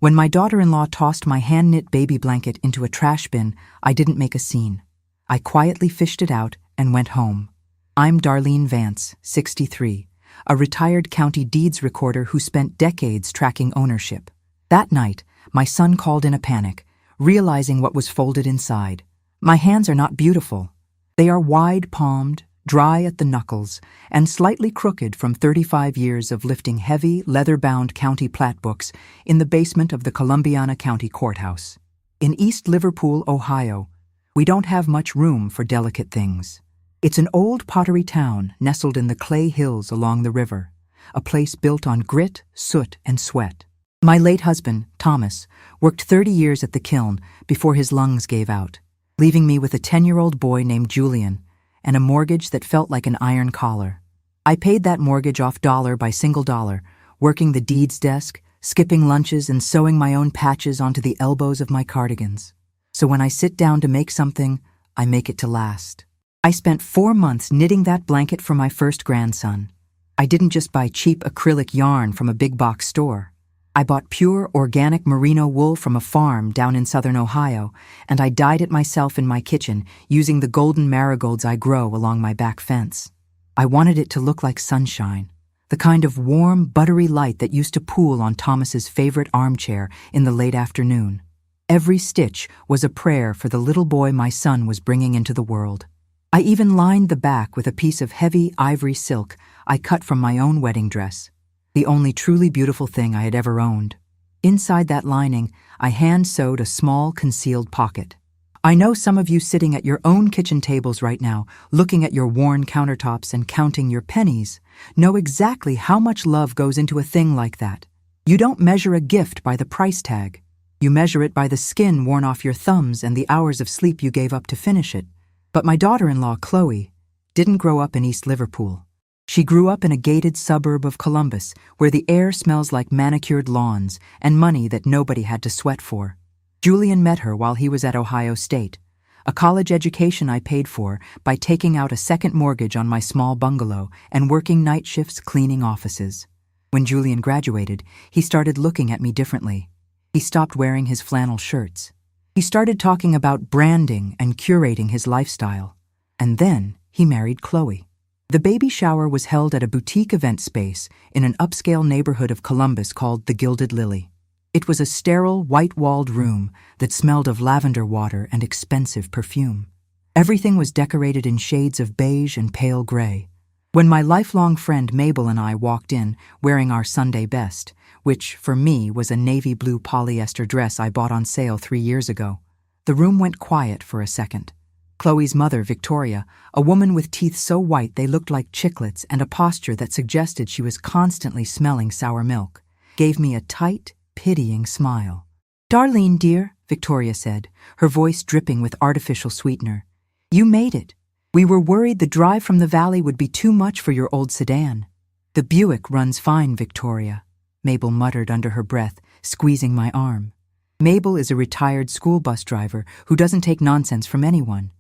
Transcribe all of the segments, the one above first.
When my daughter-in-law tossed my hand-knit baby blanket into a trash bin, I didn't make a scene. I quietly fished it out and went home. I'm Darlene Vance, 63, a retired county deeds recorder who spent decades tracking ownership. That night, my son called in a panic, realizing what was folded inside. My hands are not beautiful. They are wide-palmed, dry at the knuckles, and slightly crooked from 35 years of lifting heavy, leather-bound county plat books in the basement of the Columbiana County Courthouse. In East Liverpool, Ohio, we don't have much room for delicate things. It's an old pottery town nestled in the clay hills along the river, a place built on grit, soot, and sweat. My late husband, Thomas, worked 30 years at the kiln before his lungs gave out, leaving me with a 10-year-old boy named Julian and a mortgage that felt like an iron collar. I paid that mortgage off dollar by single dollar, working the deeds desk, skipping lunches, and sewing my own patches onto the elbows of my cardigans. So when I sit down to make something, I make it to last. I spent 4 months knitting that blanket for my first grandson. I didn't just buy cheap acrylic yarn from a big box store. I bought pure organic merino wool from a farm down in southern Ohio, and I dyed it myself in my kitchen using the golden marigolds I grow along my back fence. I wanted it to look like sunshine, the kind of warm, buttery light that used to pool on Thomas's favorite armchair in the late afternoon. Every stitch was a prayer for the little boy my son was bringing into the world. I even lined the back with a piece of heavy ivory silk I cut from my own wedding dress, the only truly beautiful thing I had ever owned. Inside that lining, I hand-sewed a small, concealed pocket. I know some of you sitting at your own kitchen tables right now, looking at your worn countertops and counting your pennies, know exactly how much love goes into a thing like that. You don't measure a gift by the price tag. You measure it by the skin worn off your thumbs and the hours of sleep you gave up to finish it. But my daughter-in-law, Chloe, didn't grow up in East Liverpool. She grew up in a gated suburb of Columbus where the air smells like manicured lawns and money that nobody had to sweat for. Julian met her while he was at Ohio State, a college education I paid for by taking out a second mortgage on my small bungalow and working night shifts cleaning offices. When Julian graduated, he started looking at me differently. He stopped wearing his flannel shirts. He started talking about branding and curating his lifestyle. And then he married Chloe. The baby shower was held at a boutique event space in an upscale neighborhood of Columbus called the Gilded Lily. It was a sterile, white-walled room that smelled of lavender water and expensive perfume. Everything was decorated in shades of beige and pale gray. When my lifelong friend Mabel and I walked in, wearing our Sunday best, which, for me, was a navy blue polyester dress I bought on sale 3 years ago, the room went quiet for a second. Chloe's mother, Victoria, a woman with teeth so white they looked like chiclets and a posture that suggested she was constantly smelling sour milk, gave me a tight, pitying smile. "Darlene, dear," Victoria said, her voice dripping with artificial sweetener, "you made it. We were worried the drive from the valley would be too much for your old sedan." "The Buick runs fine, Victoria," Mabel muttered under her breath, squeezing my arm. Mabel is a retired school bus driver who doesn't take nonsense from anyone.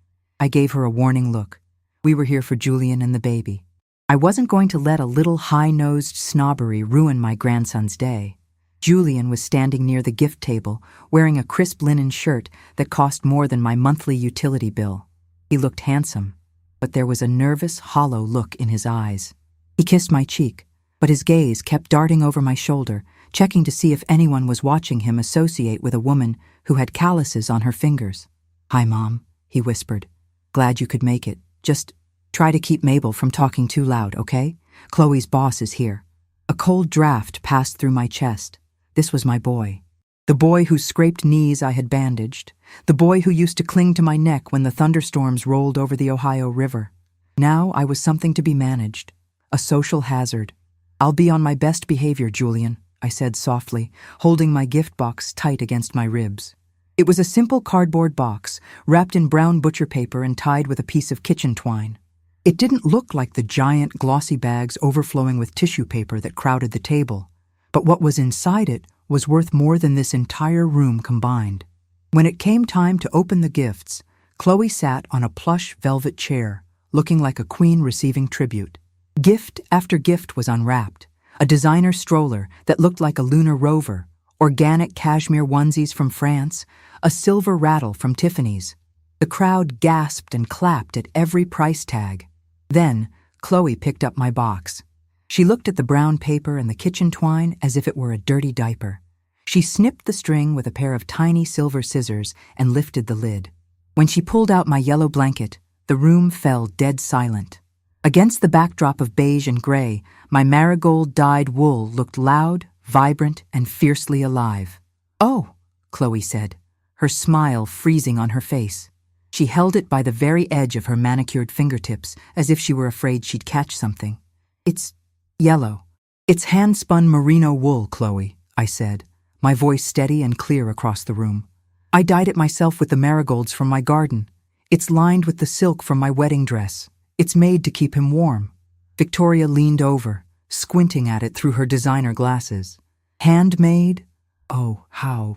I gave her a warning look. We were here for Julian and the baby. I wasn't going to let a little high-nosed snobbery ruin my grandson's day. Julian was standing near the gift table, wearing a crisp linen shirt that cost more than my monthly utility bill. He looked handsome, but there was a nervous, hollow look in his eyes. He kissed my cheek, but his gaze kept darting over my shoulder, checking to see if anyone was watching him associate with a woman who had calluses on her fingers. "Hi, Mom," he whispered. "Glad you could make it. Just try to keep Mabel from talking too loud, okay? Chloe's boss is here." A cold draft passed through my chest. This was my boy. The boy whose scraped knees I had bandaged. The boy who used to cling to my neck when the thunderstorms rolled over the Ohio River. Now I was something to be managed. A social hazard. "I'll be on my best behavior, Julian," I said softly, holding my gift box tight against my ribs. It was a simple cardboard box, wrapped in brown butcher paper and tied with a piece of kitchen twine. It didn't look like the giant, glossy bags overflowing with tissue paper that crowded the table, but what was inside it was worth more than this entire room combined. When it came time to open the gifts, Chloe sat on a plush velvet chair, looking like a queen receiving tribute. Gift after gift was unwrapped. A designer stroller that looked like a lunar rover, organic cashmere onesies from France, a silver rattle from Tiffany's. The crowd gasped and clapped at every price tag. Then, Chloe picked up my box. She looked at the brown paper and the kitchen twine as if it were a dirty diaper. She snipped the string with a pair of tiny silver scissors and lifted the lid. When she pulled out my yellow blanket, the room fell dead silent. Against the backdrop of beige and gray, my marigold-dyed wool looked loud, vibrant, and fiercely alive. "Oh," Chloe said, her smile freezing on her face. She held it by the very edge of her manicured fingertips, as if she were afraid she'd catch something. "It's yellow." "It's hand-spun merino wool, Chloe," I said, my voice steady and clear across the room. "I dyed it myself with the marigolds from my garden. It's lined with the silk from my wedding dress. It's made to keep him warm." Victoria leaned over, squinting at it through her designer glasses. "Handmade? Oh, how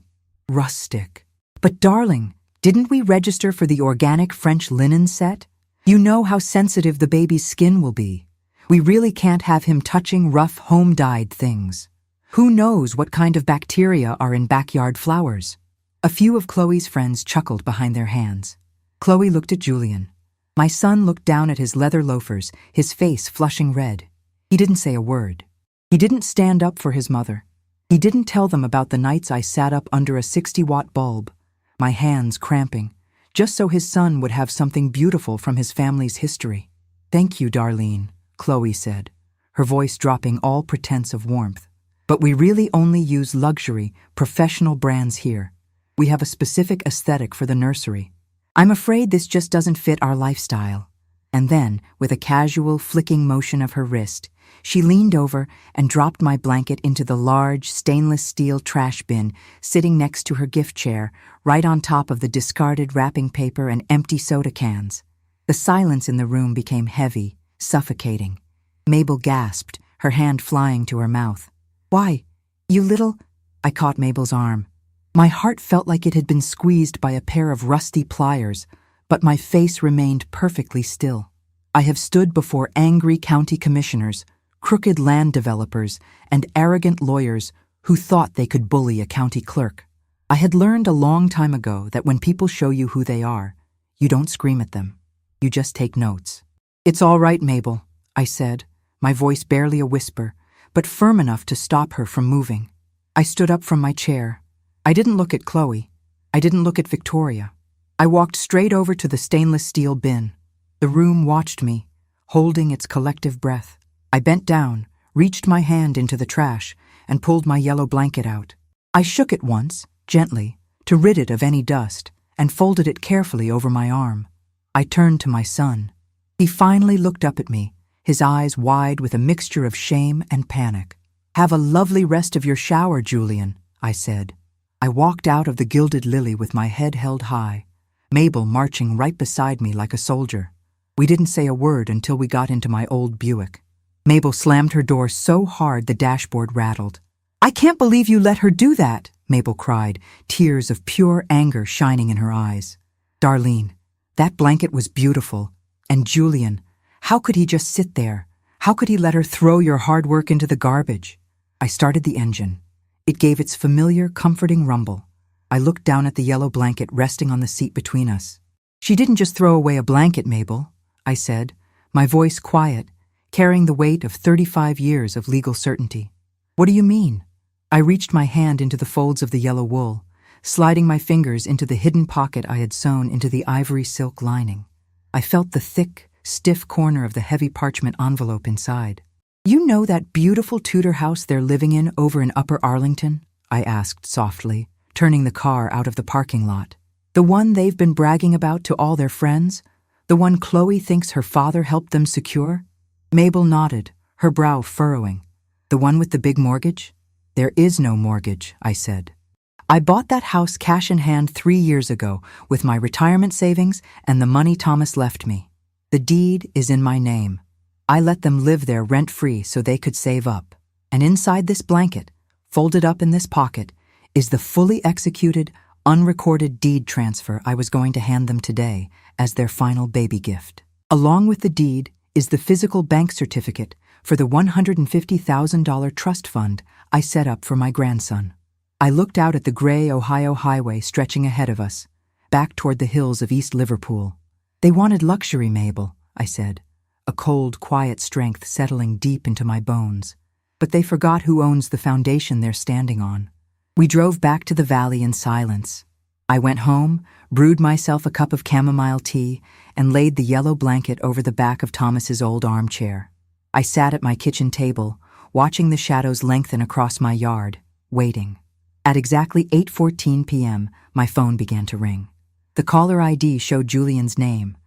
rustic." "But darling, didn't we register for the organic French linen set? You know how sensitive the baby's skin will be. We really can't have him touching rough, home-dyed things. Who knows what kind of bacteria are in backyard flowers?" A few of Chloe's friends chuckled behind their hands. Chloe looked at Julian. My son looked down at his leather loafers, his face flushing red. He didn't say a word. He didn't stand up for his mother. He didn't tell them about the nights I sat up under a 60-watt bulb, my hands cramping, just so his son would have something beautiful from his family's history. "Thank you, Darlene," Chloe said, her voice dropping all pretense of warmth. "But we really only use luxury, professional brands here. We have a specific aesthetic for the nursery. I'm afraid this just doesn't fit our lifestyle." And then, with a casual, flicking motion of her wrist, she leaned over and dropped my blanket into the large, stainless steel trash bin sitting next to her gift chair, right on top of the discarded wrapping paper and empty soda cans. The silence in the room became heavy, suffocating. Mabel gasped, her hand flying to her mouth. "Why, you little—" I caught Mabel's arm. My heart felt like it had been squeezed by a pair of rusty pliers, but my face remained perfectly still. I have stood before angry county commissioners, crooked land developers, and arrogant lawyers who thought they could bully a county clerk. I had learned a long time ago that when people show you who they are, you don't scream at them. You just take notes. "It's all right, Mabel," I said, my voice barely a whisper, but firm enough to stop her from moving. I stood up from my chair. I didn't look at Chloe. I didn't look at Victoria. I walked straight over to the stainless steel bin. The room watched me, holding its collective breath. I bent down, reached my hand into the trash, and pulled my yellow blanket out. I shook it once, gently, to rid it of any dust, and folded it carefully over my arm. I turned to my son. He finally looked up at me, his eyes wide with a mixture of shame and panic. "Have a lovely rest of your shower, Julian," I said. I walked out of the Gilded Lily with my head held high, Mabel marching right beside me like a soldier. We didn't say a word until we got into my old Buick. Mabel slammed her door so hard the dashboard rattled. "I can't believe you let her do that," Mabel cried, tears of pure anger shining in her eyes. "Darlene, that blanket was beautiful. And Julian, how could he just sit there? How could he let her throw your hard work into the garbage?" I started the engine. It gave its familiar, comforting rumble. I looked down at the yellow blanket resting on the seat between us. "She didn't just throw away a blanket, Mabel," I said, my voice quiet, carrying the weight of 35 years of legal certainty. "What do you mean?" I reached my hand into the folds of the yellow wool, sliding my fingers into the hidden pocket I had sewn into the ivory silk lining. I felt the thick, stiff corner of the heavy parchment envelope inside. "You know that beautiful Tudor house they're living in over in Upper Arlington?" I asked softly, turning the car out of the parking lot. "The one they've been bragging about to all their friends? The one Chloe thinks her father helped them secure?" Mabel nodded, her brow furrowing. "The one with the big mortgage?" "There is no mortgage," I said. "I bought that house cash in hand 3 years ago with my retirement savings and the money Thomas left me. The deed is in my name. I let them live there rent-free so they could save up. And inside this blanket, folded up in this pocket, is the fully executed, unrecorded deed transfer I was going to hand them today as their final baby gift. Along with the deed is the physical bank certificate for the $150,000 trust fund I set up for my grandson. I looked out at the gray Ohio highway stretching ahead of us, back toward the hills of East Liverpool. They wanted luxury, Mabel, I said, a cold, quiet strength settling deep into my bones. But they forgot who owns the foundation they're standing on. We drove back to the valley in silence. I went home, brewed myself a cup of chamomile tea, and laid the yellow blanket over the back of Thomas's old armchair. I sat at my kitchen table, watching the shadows lengthen across my yard, waiting. At exactly 8:14 p.m., my phone began to ring. The caller ID showed Julian's name.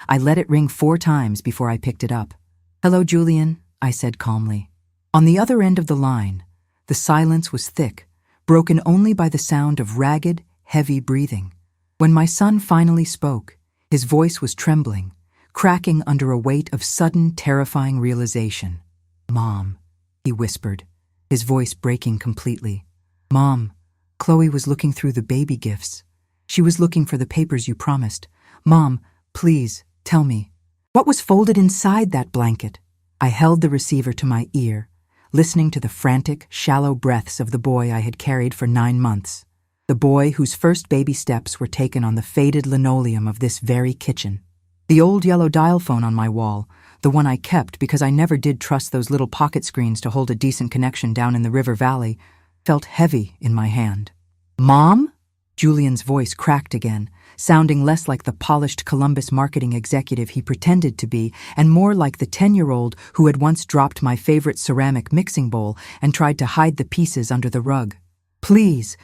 I let it ring 4 times before I picked it up. "Hello, Julian," I said calmly. On the other end of the line, the silence was thick, broken only by the sound of ragged, heavy breathing. When my son finally spoke, his voice was trembling, cracking under a weight of sudden, terrifying realization. "Mom," he whispered, his voice breaking completely. "Mom, Chloe was looking through the baby gifts. She was looking for the papers you promised. Mom, please, tell me. What was folded inside that blanket?" I held the receiver to my ear, listening to the frantic, shallow breaths of the boy I had carried for 9 months. The boy whose first baby steps were taken on the faded linoleum of this very kitchen. The old yellow dial phone on my wall, the one I kept because I never did trust those little pocket screens to hold a decent connection down in the river valley, felt heavy in my hand. "Mom?" Julian's voice cracked again, sounding less like the polished Columbus marketing executive he pretended to be and more like the 10-year-old who had once dropped my favorite ceramic mixing bowl and tried to hide the pieces under the rug. "Please,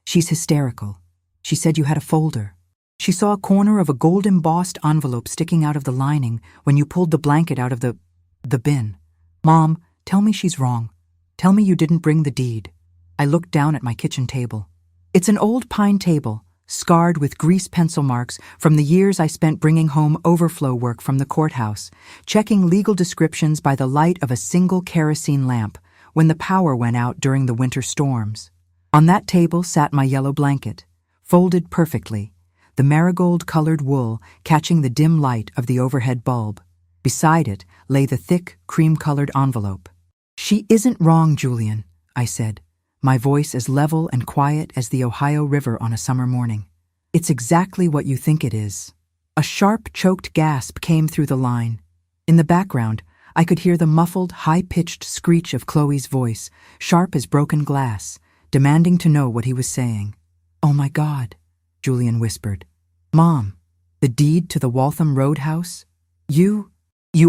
she's hysterical. She said you had a folder. She saw a corner of a gold-embossed envelope sticking out of the lining when you pulled the blanket out of the bin. Mom, tell me she's wrong. Tell me you didn't bring the deed." I looked down at my kitchen table. It's an old pine table, scarred with grease pencil marks from the years I spent bringing home overflow work from the courthouse, checking legal descriptions by the light of a single kerosene lamp when the power went out during the winter storms. On that table sat my yellow blanket, folded perfectly, the marigold-colored wool catching the dim light of the overhead bulb. Beside it lay the thick, cream-colored envelope. "She isn't wrong, Julian," I said, my voice as level and quiet as the Ohio River on a summer morning. "It's exactly what you think it is." A sharp, choked gasp came through the line. In the background, I could hear the muffled, high-pitched screech of Chloe's voice, sharp as broken glass, demanding to know what he was saying. "Oh my God," Julian whispered. "Mom, the deed to the Waltham Road house? You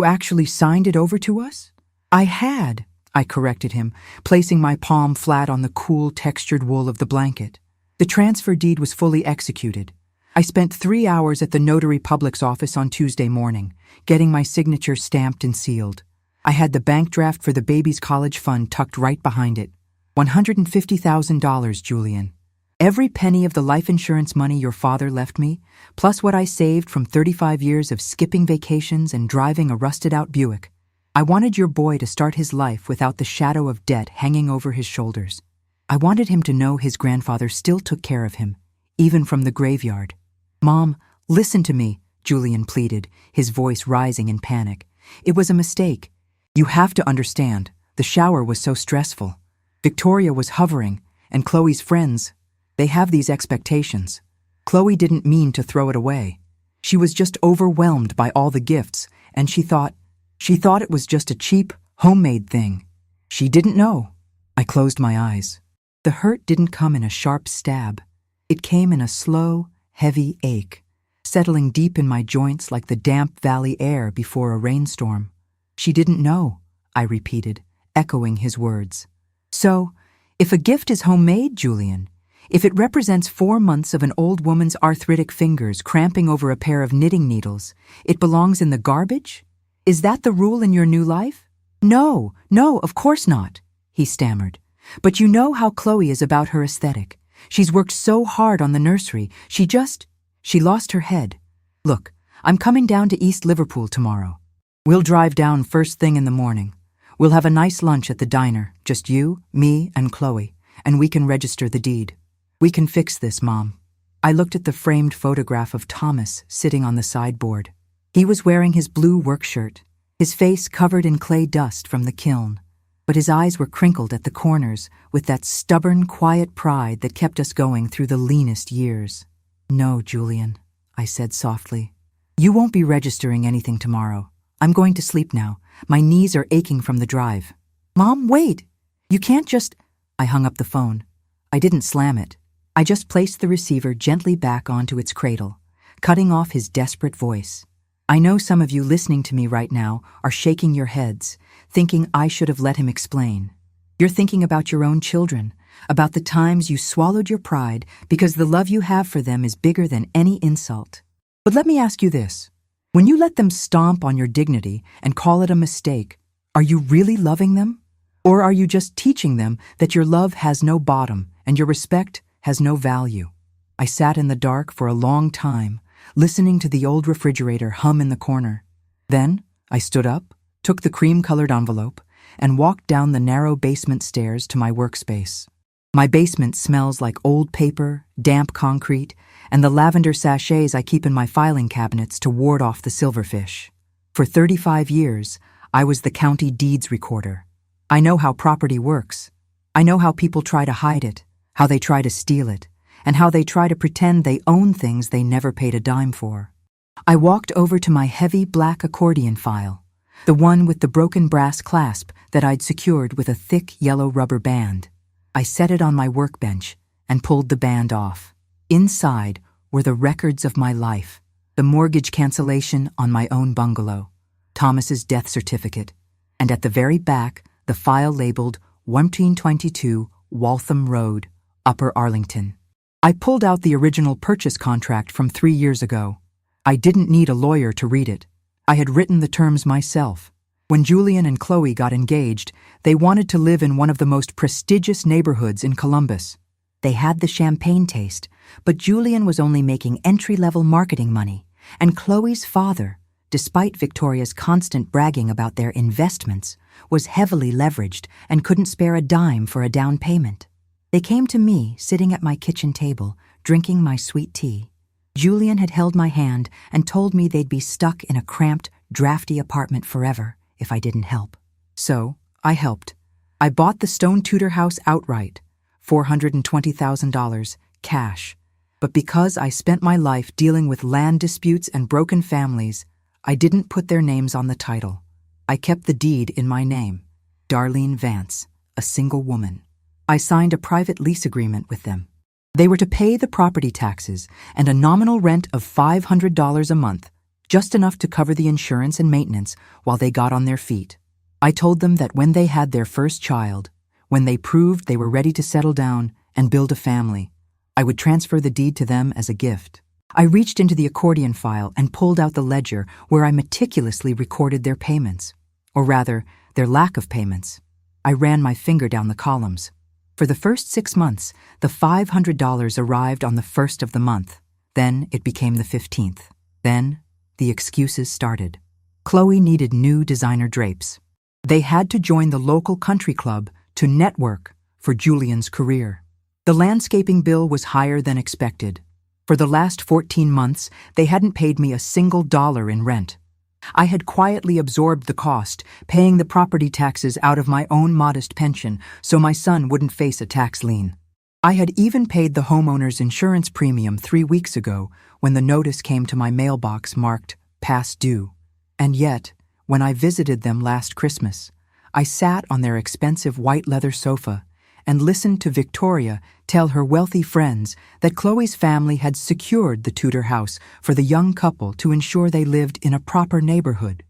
actually signed it over to us?" "I had," I corrected him, placing my palm flat on the cool, textured wool of the blanket. "The transfer deed was fully executed. I spent 3 hours at the notary public's office on Tuesday morning, getting my signature stamped and sealed. I had the bank draft for the baby's college fund tucked right behind it. $150,000, Julian. Every penny of the life insurance money your father left me, plus what I saved from 35 years of skipping vacations and driving a rusted-out Buick. I wanted your boy to start his life without the shadow of debt hanging over his shoulders. I wanted him to know his grandfather still took care of him, even from the graveyard." "Mom, listen to me," Julian pleaded, his voice rising in panic. "It was a mistake. You have to understand, the shower was so stressful. Victoria was hovering, and Chloe's friends, they have these expectations. Chloe didn't mean to throw it away. She was just overwhelmed by all the gifts, and she thought it was just a cheap, homemade thing. She didn't know." I closed my eyes. The hurt didn't come in a sharp stab. It came in a slow, heavy ache, settling deep in my joints like the damp valley air before a rainstorm. "She didn't know," I repeated, echoing his words. "So, if a gift is homemade, Julian, if it represents 4 months of an old woman's arthritic fingers cramping over a pair of knitting needles, it belongs in the garbage? Is that the rule in your new life?" No, of course not," he stammered. "But you know how Chloe is about her aesthetic. She's worked so hard on the nursery, she lost her head. Look, I'm coming down to East Liverpool tomorrow. We'll drive down first thing in the morning. We'll have a nice lunch at the diner, just you, me, and Chloe, and we can register the deed. We can fix this, Mom." I looked at the framed photograph of Thomas sitting on the sideboard. He was wearing his blue work shirt, his face covered in clay dust from the kiln. but his eyes were crinkled at the corners with that stubborn, quiet pride that kept us going through the leanest years. "No, Julian," I said softly. "You won't be registering anything tomorrow. I'm going to sleep now. My knees are aching from the drive." "Mom, wait! You can't just—" I hung up the phone. I didn't slam it. I just placed the receiver gently back onto its cradle, cutting off his desperate voice. I know some of you listening to me right now are shaking your heads, thinking I should have let him explain. You're thinking about your own children, about the times you swallowed your pride because the love you have for them is bigger than any insult. But let me ask you this. When you let them stomp on your dignity and call it a mistake, are you really loving them? Or are you just teaching them that your love has no bottom and your respect has no value? I sat in the dark for a long time, listening to the old refrigerator hum in the corner. Then I stood up, took the cream-colored envelope, and walked down the narrow basement stairs to my workspace. My basement smells like old paper, damp concrete, and the lavender sachets I keep in my filing cabinets to ward off the silverfish. For 35 years, I was the county deeds recorder. I know how property works. I know how people try to hide it, how they try to steal it, and how they try to pretend they own things they never paid a dime for. I walked over to my heavy black accordion file, the one with the broken brass clasp that I'd secured with a thick yellow rubber band. I set it on my workbench and pulled the band off. Inside were the records of my life, the mortgage cancellation on my own bungalow, Thomas's death certificate, and at the very back, the file labeled 1322 Waltham Road, Upper Arlington. I pulled out the original purchase contract from 3 years ago. I didn't need a lawyer to read it. I had written the terms myself. When Julian and Chloe got engaged, they wanted to live in one of the most prestigious neighborhoods in Columbus. They had the champagne taste, but Julian was only making entry-level marketing money, and Chloe's father, despite Victoria's constant bragging about their investments, was heavily leveraged and couldn't spare a dime for a down payment. They came to me, sitting at my kitchen table, drinking my sweet tea. Julian had held my hand and told me they'd be stuck in a cramped, drafty apartment forever if I didn't help. So, I helped. I bought the Stone Tudor house outright, $420,000, cash. But because I spent my life dealing with land disputes and broken families, I didn't put their names on the title. I kept the deed in my name, Darlene Vance, a single woman. I signed a private lease agreement with them. They were to pay the property taxes and a nominal rent of $500 a month, just enough to cover the insurance and maintenance while they got on their feet. I told them that when they had their first child, when they proved they were ready to settle down and build a family, I would transfer the deed to them as a gift. I reached into the accordion file and pulled out the ledger where I meticulously recorded their payments, or rather, their lack of payments. I ran my finger down the columns. For the first 6 months, the $500 arrived on the 1st of the month. Then it became the 15th. Then the excuses started. Chloe needed new designer drapes. They had to join the local country club to network for Julian's career. The landscaping bill was higher than expected. For the last 14 months, they hadn't paid me a single dollar in rent. I had quietly absorbed the cost, paying the property taxes out of my own modest pension so my son wouldn't face a tax lien. I had even paid the homeowner's insurance premium 3 weeks ago when the notice came to my mailbox marked past due. And yet, when I visited them last Christmas, I sat on their expensive white leather sofa and listened to Victoria tell her wealthy friends that Chloe's family had secured the Tudor house for the young couple to ensure they lived in a proper neighborhood.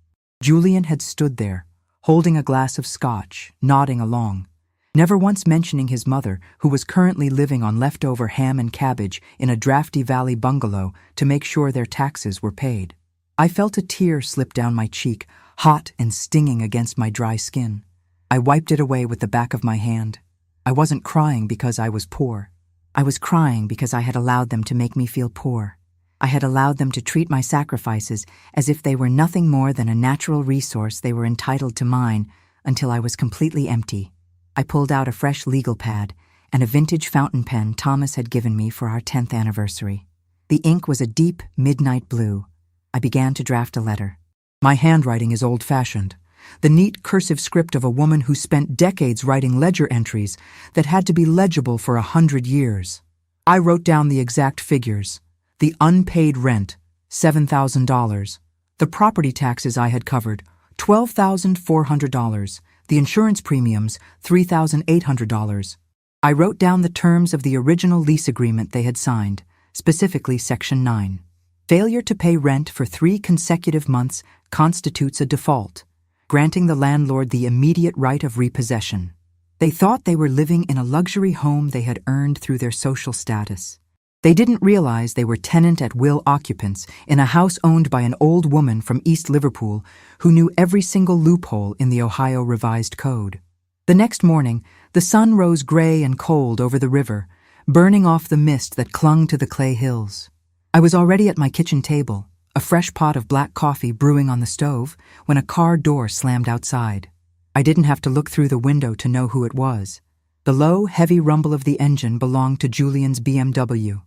Julian had stood there, holding a glass of scotch, nodding along, never once mentioning his mother, who was currently living on leftover ham and cabbage in a drafty valley bungalow to make sure their taxes were paid. I felt a tear slip down my cheek, hot and stinging against my dry skin. I wiped it away with the back of my hand. I wasn't crying because I was poor. I was crying because I had allowed them to make me feel poor. I had allowed them to treat my sacrifices as if they were nothing more than a natural resource they were entitled to mine until I was completely empty. I pulled out a fresh legal pad and a vintage fountain pen Thomas had given me for our 10th anniversary. The ink was a deep midnight blue. I began to draft a letter. My handwriting is old-fashioned, the neat cursive script of a woman who spent decades writing ledger entries that had to be legible for 100 years. I wrote down the exact figures. The unpaid rent, $7,000. The property taxes I had covered, $12,400. The insurance premiums, $3,800. I wrote down the terms of the original lease agreement they had signed, specifically Section 9. Failure to pay rent for 3 consecutive months constitutes a default, granting the landlord the immediate right of repossession. They thought they were living in a luxury home they had earned through their social status. They didn't realize they were tenant-at-will occupants in a house owned by an old woman from East Liverpool who knew every single loophole in the Ohio Revised Code. The next morning, the sun rose gray and cold over the river, burning off the mist that clung to the clay hills. I was already at my kitchen table, a fresh pot of black coffee brewing on the stove, when a car door slammed outside. I didn't have to look through the window to know who it was. The low, heavy rumble of the engine belonged to Julian's BMW.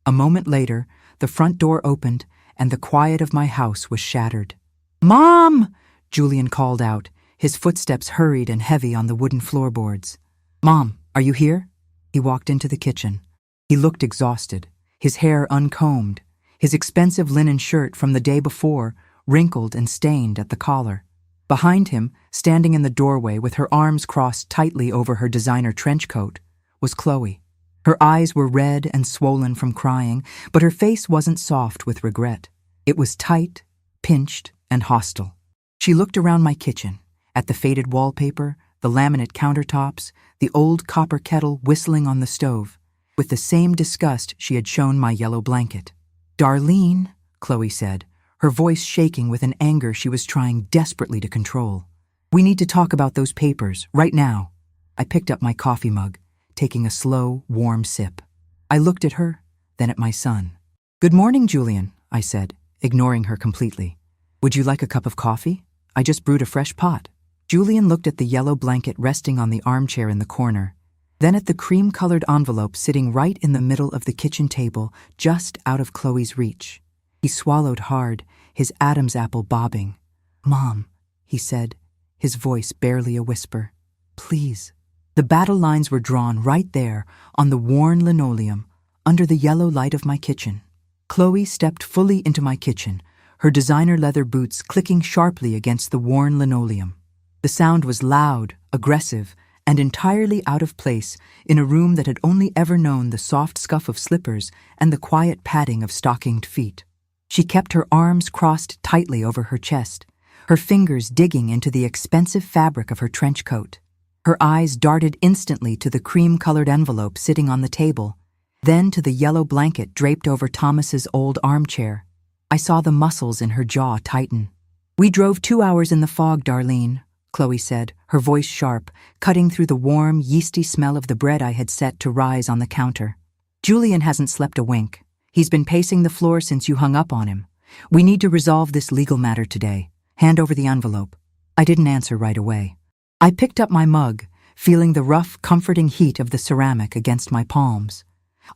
A moment later, the front door opened, and the quiet of my house was shattered. "Mom!" Julian called out, his footsteps hurried and heavy on the wooden floorboards. "Mom, are you here?" He walked into the kitchen. He looked exhausted, his hair uncombed, his expensive linen shirt from the day before wrinkled and stained at the collar. Behind him, standing in the doorway with her arms crossed tightly over her designer trench coat, was Chloe. Her eyes were red and swollen from crying, but her face wasn't soft with regret. It was tight, pinched, and hostile. She looked around my kitchen, at the faded wallpaper, the laminate countertops, the old copper kettle whistling on the stove, with the same disgust she had shown my yellow blanket. "Darlene," Chloe said, her voice shaking with an anger she was trying desperately to control. "We need to talk about those papers, right now." I picked up my coffee mug, taking a slow, warm sip. I looked at her, then at my son. "Good morning, Julian," I said, ignoring her completely. "Would you like a cup of coffee? I just brewed a fresh pot." Julian looked at the yellow blanket resting on the armchair in the corner, then at the cream-colored envelope sitting right in the middle of the kitchen table, just out of Chloe's reach. He swallowed hard, his Adam's apple bobbing. "Mom," he said, his voice barely a whisper. "Please." The battle lines were drawn right there, on the worn linoleum, under the yellow light of my kitchen. Chloe stepped fully into my kitchen, her designer leather boots clicking sharply against the worn linoleum. The sound was loud, aggressive, and entirely out of place in a room that had only ever known the soft scuff of slippers and the quiet padding of stockinged feet. She kept her arms crossed tightly over her chest, her fingers digging into the expensive fabric of her trench coat. Her eyes darted instantly to the cream-colored envelope sitting on the table, then to the yellow blanket draped over Thomas's old armchair. I saw the muscles in her jaw tighten. "We drove 2 hours in the fog, Darlene," Chloe said, her voice sharp, cutting through the warm, yeasty smell of the bread I had set to rise on the counter. "Julian hasn't slept a wink. He's been pacing the floor since you hung up on him. We need to resolve this legal matter today. Hand over the envelope." I didn't answer right away. I picked up my mug, feeling the rough, comforting heat of the ceramic against my palms.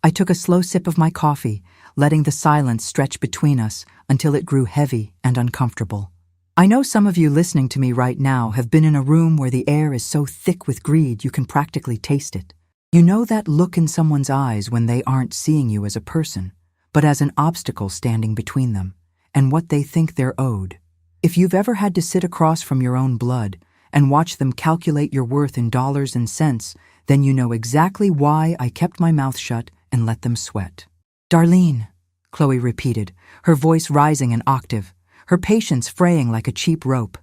I took a slow sip of my coffee, letting the silence stretch between us until it grew heavy and uncomfortable. I know some of you listening to me right now have been in a room where the air is so thick with greed you can practically taste it. You know that look in someone's eyes when they aren't seeing you as a person, but as an obstacle standing between them, and what they think they're owed. If you've ever had to sit across from your own blood and watch them calculate your worth in dollars and cents, then you know exactly why I kept my mouth shut and let them sweat. "Darlene," Chloe repeated, her voice rising an octave, her patience fraying like a cheap rope.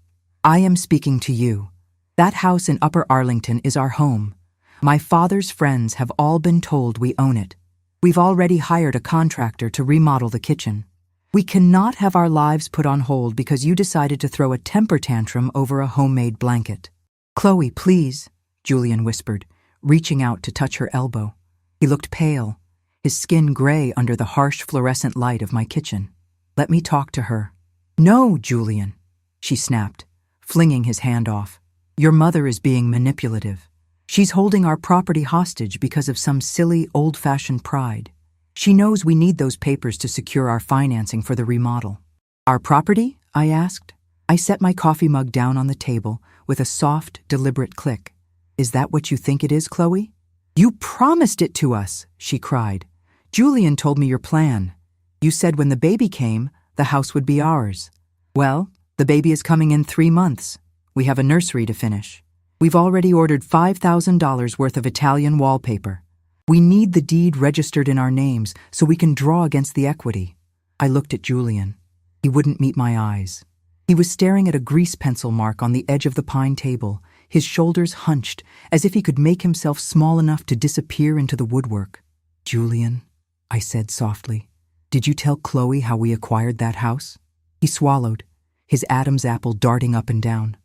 "I am speaking to you. That house in Upper Arlington is our home. My father's friends have all been told we own it. We've already hired a contractor to remodel the kitchen. We cannot have our lives put on hold because you decided to throw a temper tantrum over a homemade blanket." "Chloe, please," Julian whispered, reaching out to touch her elbow. He looked pale, his skin gray under the harsh fluorescent light of my kitchen. "Let me talk to her." "No, Julian," she snapped, flinging his hand off. "Your mother is being manipulative. She's holding our property hostage because of some silly, old-fashioned pride. She knows we need those papers to secure our financing for the remodel." "Our property?" I asked. I set my coffee mug down on the table with a soft, deliberate click. Is that what you think it is, Chloe? You promised it to us, she cried. Julian told me your plan. You said when the baby came, the house would be ours. Well, the baby is coming in 3 months. We have a nursery to finish. We've already ordered $5,000 worth of Italian wallpaper. We need the deed registered in our names so we can draw against the equity. I looked at Julian. He wouldn't meet my eyes. He was staring at a grease pencil mark on the edge of the pine table, his shoulders hunched, as if he could make himself small enough to disappear into the woodwork. Julian, I said softly, did you tell Chloe how we acquired that house? He swallowed, his Adam's apple darting up and down.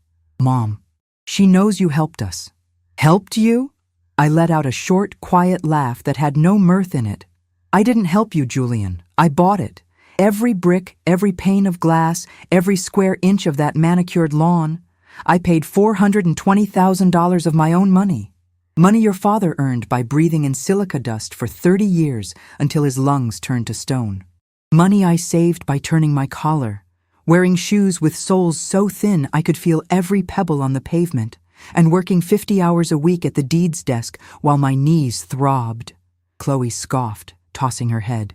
Mom, she knows you helped us. Helped you? I let out a short, quiet laugh that had no mirth in it. I didn't help you, Julian. I bought it. Every brick, every pane of glass, every square inch of that manicured lawn. I paid $420,000 of my own money. Money your father earned by breathing in silica dust for 30 years until his lungs turned to stone. Money I saved by turning my collar, wearing shoes with soles so thin I could feel every pebble on the pavement, and working 50 hours a week at the deeds desk while my knees throbbed. Chloe scoffed, tossing her head.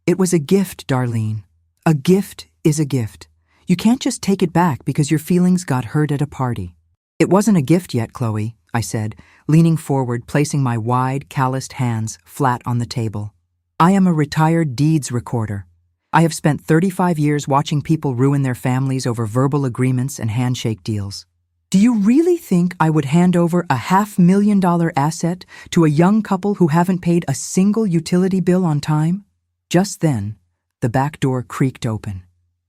It was a gift, Darlene. A gift is a gift. You can't just take it back because your feelings got hurt at a party. It wasn't a gift yet, Chloe, I said, leaning forward, placing my wide, calloused hands flat on the table. I am a retired deeds recorder. I have spent 35 years watching people ruin their families over verbal agreements and handshake deals. Do you really think I would hand over a $500,000 asset to a young couple who haven't paid a single utility bill on time? Just then, the back door creaked open.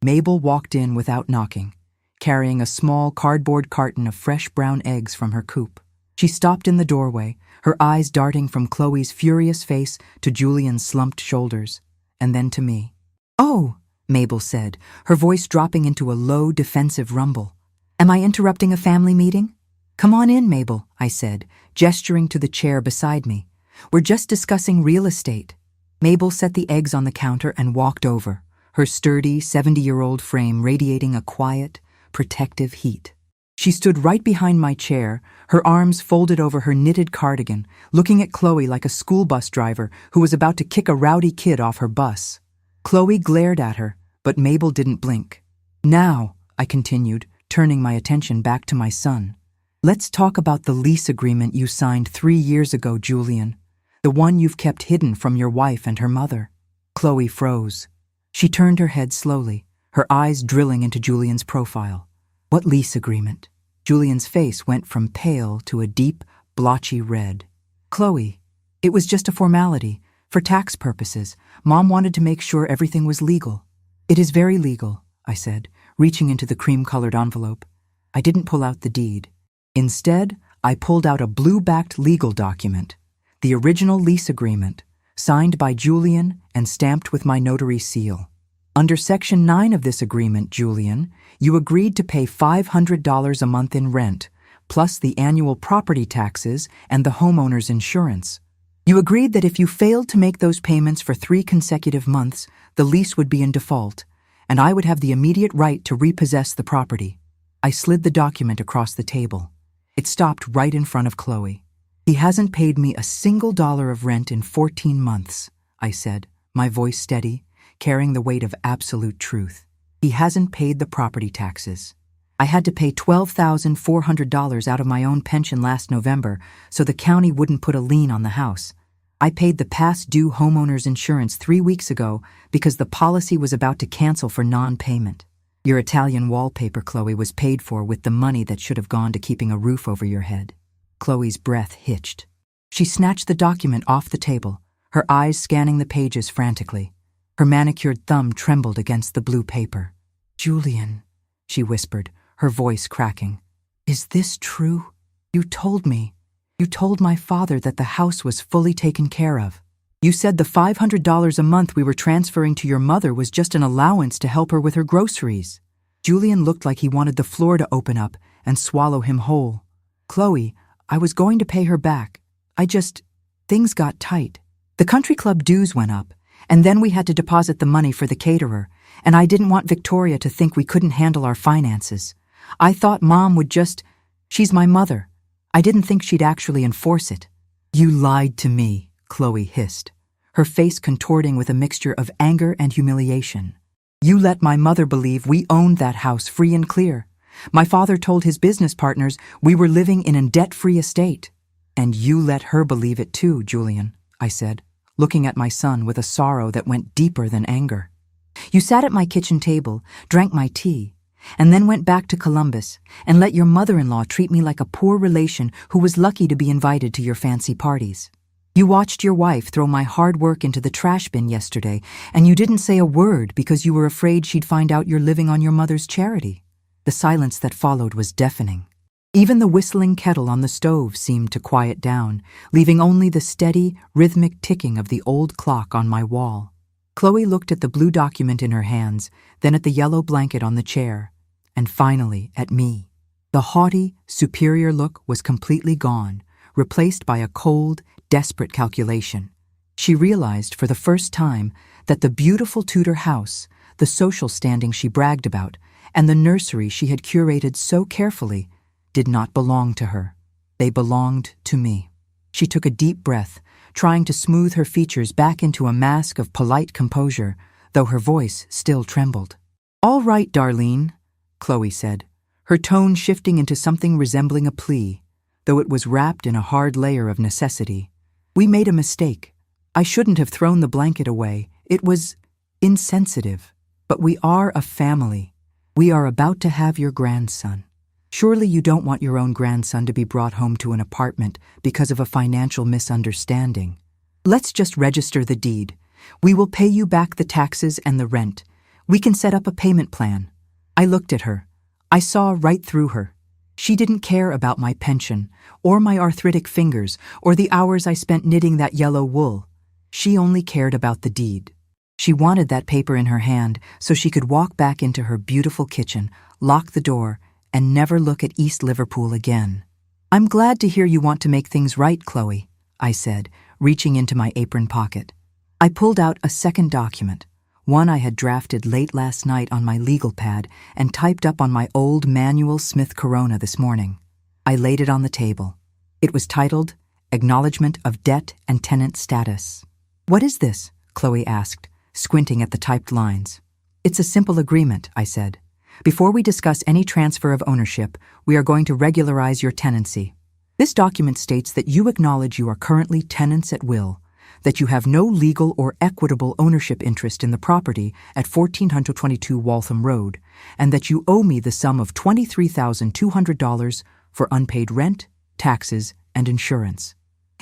Mabel walked in without knocking, carrying a small cardboard carton of fresh brown eggs from her coop. She stopped in the doorway, her eyes darting from Chloe's furious face to Julian's slumped shoulders, and then to me. Oh, Mabel said, her voice dropping into a low, defensive rumble. Am I interrupting a family meeting? Come on in, Mabel, I said, gesturing to the chair beside me. We're just discussing real estate. Mabel set the eggs on the counter and walked over, her sturdy 70-year-old frame radiating a quiet, protective heat. She stood right behind my chair, her arms folded over her knitted cardigan, looking at Chloe like a school bus driver who was about to kick a rowdy kid off her bus. Chloe glared at her, but Mabel didn't blink. Now, I continued, turning my attention back to my son. Let's talk about the lease agreement you signed 3 years ago, Julian. The one you've kept hidden from your wife and her mother. Chloe froze. She turned her head slowly, her eyes drilling into Julian's profile. What lease agreement? Julian's face went from pale to a deep, blotchy red. Chloe, it was just a formality. For tax purposes, Mom wanted to make sure everything was legal. It is very legal, I said, reaching into the cream-colored envelope. I didn't pull out the deed. Instead, I pulled out a blue-backed legal document. The original lease agreement, signed by Julian and stamped with my notary seal. Under Section 9 of this agreement, Julian, you agreed to pay $500 a month in rent, plus the annual property taxes and the homeowner's insurance. You agreed that if you failed to make those payments for 3 consecutive months, the lease would be in default, and I would have the immediate right to repossess the property. I slid the document across the table. It stopped right in front of Chloe. He hasn't paid me a single dollar of rent in 14 months, I said, my voice steady, carrying the weight of absolute truth. He hasn't paid the property taxes. I had to pay $12,400 out of my own pension last November so the county wouldn't put a lien on the house. I paid the past due homeowner's insurance 3 weeks ago because the policy was about to cancel for non-payment. Your Italian wallpaper, Chloe, was paid for with the money that should have gone to keeping a roof over your head. Chloe's breath hitched. She snatched the document off the table, her eyes scanning the pages frantically. Her manicured thumb trembled against the blue paper. Julian, she whispered, her voice cracking. Is this true? You told me. You told my father that the house was fully taken care of. You said the $500 a month we were transferring to your mother was just an allowance to help her with her groceries. Julian looked like he wanted the floor to open up and swallow him whole. Chloe, I was going to pay her back. Things got tight. The country club dues went up, and then we had to deposit the money for the caterer, and I didn't want Victoria to think we couldn't handle our finances. I thought Mom would just... She's my mother. I didn't think she'd actually enforce it." "You lied to me," Chloe hissed, her face contorting with a mixture of anger and humiliation. "You let my mother believe we owned that house free and clear. My father told his business partners we were living in a debt-free estate." "And you let her believe it too, Julian," I said, looking at my son with a sorrow that went deeper than anger. "You sat at my kitchen table, drank my tea, and then went back to Columbus and let your mother-in-law treat me like a poor relation who was lucky to be invited to your fancy parties. You watched your wife throw my hard work into the trash bin yesterday, and you didn't say a word because you were afraid she'd find out you're living on your mother's charity." The silence that followed was deafening. Even the whistling kettle on the stove seemed to quiet down, leaving only the steady, rhythmic ticking of the old clock on my wall. Chloe looked at the blue document in her hands, then at the yellow blanket on the chair, and finally at me. The haughty, superior look was completely gone, replaced by a cold, desperate calculation. She realized for the first time that the beautiful Tudor house, the social standing she bragged about, and the nursery she had curated so carefully did not belong to her. They belonged to me. She took a deep breath, trying to smooth her features back into a mask of polite composure, though her voice still trembled. "All right, Darlene," Chloe said, her tone shifting into something resembling a plea, though it was wrapped in a hard layer of necessity. "We made a mistake. I shouldn't have thrown the blanket away. It was insensitive. But we are a family. We are about to have your grandson. Surely you don't want your own grandson to be brought home to an apartment because of a financial misunderstanding. Let's just register the deed. We will pay you back the taxes and the rent. We can set up a payment plan." I looked at her. I saw right through her. She didn't care about my pension, or my arthritic fingers, or the hours I spent knitting that yellow wool. She only cared about the deed. She wanted that paper in her hand so she could walk back into her beautiful kitchen, lock the door, and never look at East Liverpool again. "I'm glad to hear you want to make things right, Chloe," I said, reaching into my apron pocket. I pulled out a second document, one I had drafted late last night on my legal pad and typed up on my old manual Smith Corona this morning. I laid it on the table. It was titled, "Acknowledgement of Debt and Tenant Status." "What is this?" Chloe asked, squinting at the typed lines. "It's a simple agreement," I said. "Before we discuss any transfer of ownership, we are going to regularize your tenancy. This document states that you acknowledge you are currently tenants at will, that you have no legal or equitable ownership interest in the property at 1422 Waltham Road, and that you owe me the sum of $23,200 for unpaid rent, taxes, and insurance.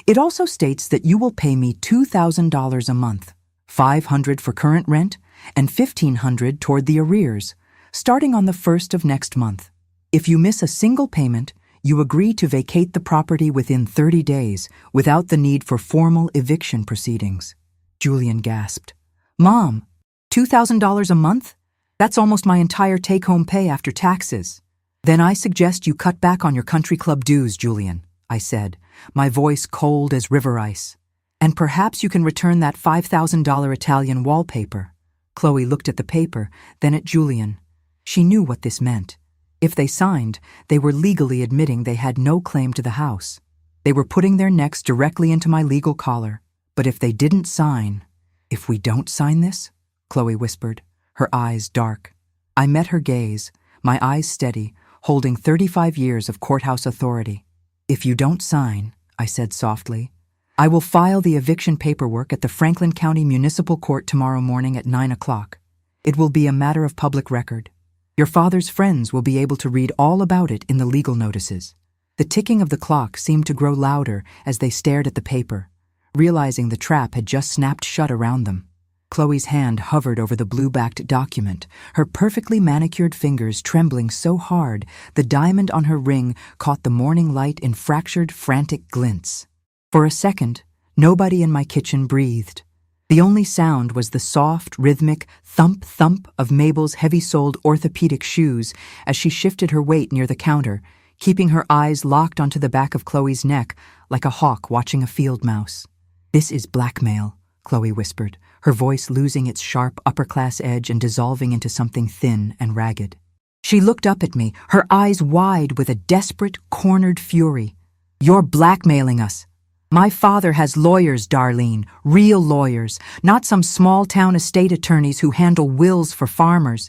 It also states that you will pay me $2,000 a month, $500 for current rent, and $1,500 toward the arrears, starting on the 1st of next month. If you miss a single payment, you agree to vacate the property within 30 days without the need for formal eviction proceedings." Julian gasped. "Mom, $2,000 a month? That's almost my entire take-home pay after taxes." "Then I suggest you cut back on your country club dues, Julian," I said, my voice cold as river ice. "And perhaps you can return that $5,000 Italian wallpaper." Chloe looked at the paper, then at Julian. She knew what this meant. If they signed, they were legally admitting they had no claim to the house. They were putting their necks directly into my legal collar. But if they didn't sign... "If we don't sign this?" Chloe whispered, her eyes dark. I met her gaze, my eyes steady, holding 35 years of courthouse authority. "If you don't sign," I said softly, "I will file the eviction paperwork at the Franklin County Municipal Court tomorrow morning at 9 o'clock. It will be a matter of public record. Your father's friends will be able to read all about it in the legal notices." The ticking of the clock seemed to grow louder as they stared at the paper, realizing the trap had just snapped shut around them. Chloe's hand hovered over the blue-backed document, her perfectly manicured fingers trembling so hard the diamond on her ring caught the morning light in fractured, frantic glints. For a second, nobody in my kitchen breathed. The only sound was the soft, rhythmic thump-thump of Mabel's heavy-soled orthopedic shoes as she shifted her weight near the counter, keeping her eyes locked onto the back of Chloe's neck like a hawk watching a field mouse. "This is blackmail," Chloe whispered, her voice losing its sharp upper-class edge and dissolving into something thin and ragged. She looked up at me, her eyes wide with a desperate, cornered fury. "You're blackmailing us. My father has lawyers, Darlene, real lawyers, not some small-town estate attorneys who handle wills for farmers.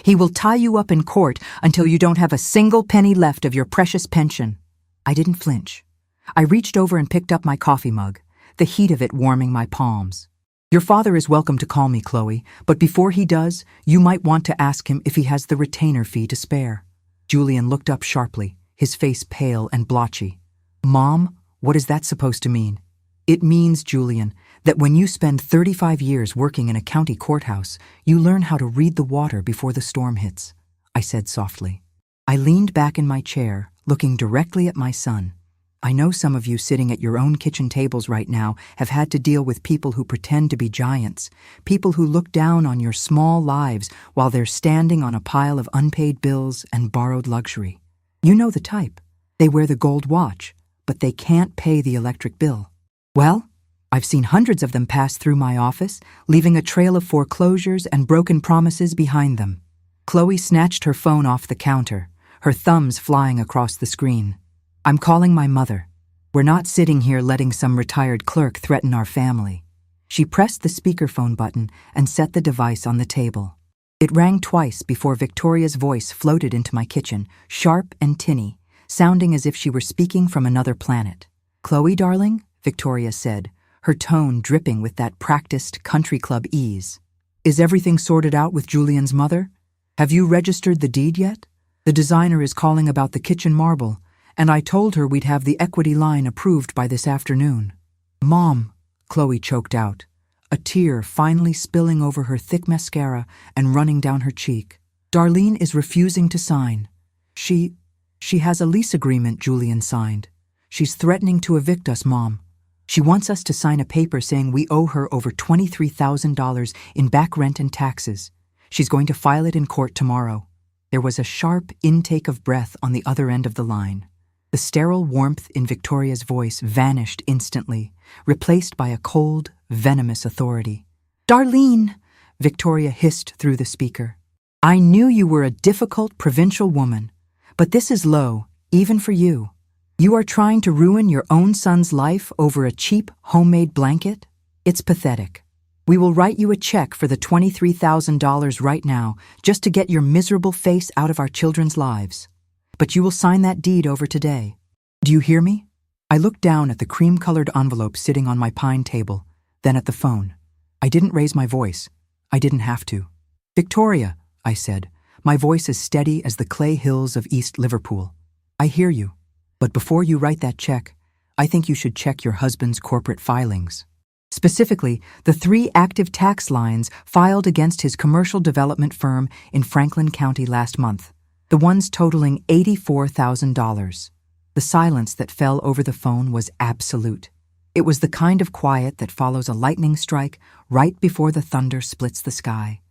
He will tie you up in court until you don't have a single penny left of your precious pension." I didn't flinch. I reached over and picked up my coffee mug, the heat of it warming my palms. "Your father is welcome to call me, Chloe, but before he does, you might want to ask him if he has the retainer fee to spare." Julian looked up sharply, his face pale and blotchy. "Mom, what is that supposed to mean?" "It means, Julian, that when you spend 35 years working in a county courthouse, you learn how to read the water before the storm hits," I said softly. I leaned back in my chair, looking directly at my son. "I know some of you sitting at your own kitchen tables right now have had to deal with people who pretend to be giants, people who look down on your small lives while they're standing on a pile of unpaid bills and borrowed luxury. You know the type. They wear the gold watch, but they can't pay the electric bill. Well, I've seen hundreds of them pass through my office, leaving a trail of foreclosures and broken promises behind them." Chloe snatched her phone off the counter, her thumbs flying across the screen. "I'm calling my mother. We're not sitting here letting some retired clerk threaten our family." She pressed the speakerphone button and set the device on the table. It rang twice before Victoria's voice floated into my kitchen, sharp and tinny, sounding as if she were speaking from another planet. "Chloe, darling," Victoria said, her tone dripping with that practiced country club ease. "Is everything sorted out with Julian's mother? Have you registered the deed yet? The designer is calling about the kitchen marble, and I told her we'd have the equity line approved by this afternoon." "Mom," Chloe choked out, a tear finally spilling over her thick mascara and running down her cheek. "Darlene is refusing to sign. She has a lease agreement Julian signed. She's threatening to evict us, Mom. She wants us to sign a paper saying we owe her over $23,000 in back rent and taxes. She's going to file it in court tomorrow." There was a sharp intake of breath on the other end of the line. The sterile warmth in Victoria's voice vanished instantly, replaced by a cold, venomous authority. "Darlene," Victoria hissed through the speaker, "I knew you were a difficult provincial woman, but this is low, even for you. You are trying to ruin your own son's life over a cheap, homemade blanket? It's pathetic. We will write you a check for the $23,000 right now, just to get your miserable face out of our children's lives. But you will sign that deed over today. Do you hear me?" I looked down at the cream-colored envelope sitting on my pine table, then at the phone. I didn't raise my voice. I didn't have to. "Victoria," I said, my voice as steady as the clay hills of East Liverpool. "I hear you. But before you write that check, I think you should check your husband's corporate filings. Specifically, the 3 active tax lines filed against his commercial development firm in Franklin County last month, the ones totaling $84,000. The silence that fell over the phone was absolute. It was the kind of quiet that follows a lightning strike right before the thunder splits the sky.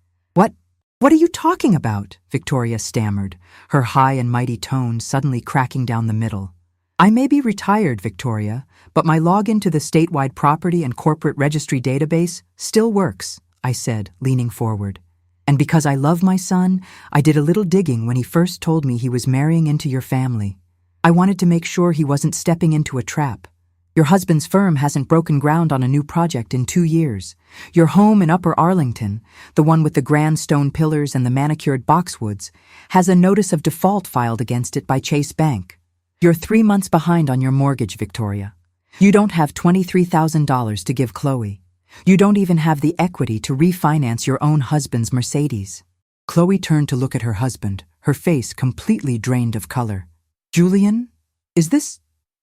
What are you talking about?" Victoria stammered, her high and mighty tone suddenly cracking down the middle. "I may be retired, Victoria, but my login to the statewide property and corporate registry database still works," I said, leaning forward. "And because I love my son, I did a little digging when he first told me he was marrying into your family. I wanted to make sure he wasn't stepping into a trap. Your husband's firm hasn't broken ground on a new project in 2 years. Your home in Upper Arlington, the one with the grand stone pillars and the manicured boxwoods, has a notice of default filed against it by Chase Bank. You're 3 months behind on your mortgage, Victoria. You don't have $23,000 to give Chloe. You don't even have the equity to refinance your own husband's Mercedes." Chloe turned to look at her husband, her face completely drained of color. "Julian, is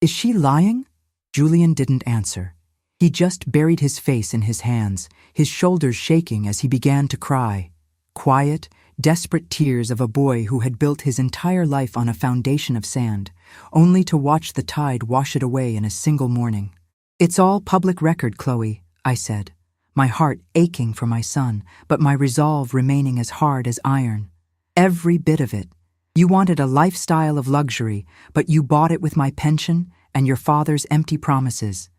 she lying?" Julian didn't answer. He just buried his face in his hands, his shoulders shaking as he began to cry. Quiet, desperate tears of a boy who had built his entire life on a foundation of sand, only to watch the tide wash it away in a single morning. "It's all public record, Chloe," I said, my heart aching for my son, but my resolve remaining as hard as iron. "Every bit of it. You wanted a lifestyle of luxury, but you bought it with my pension and your father's empty promises.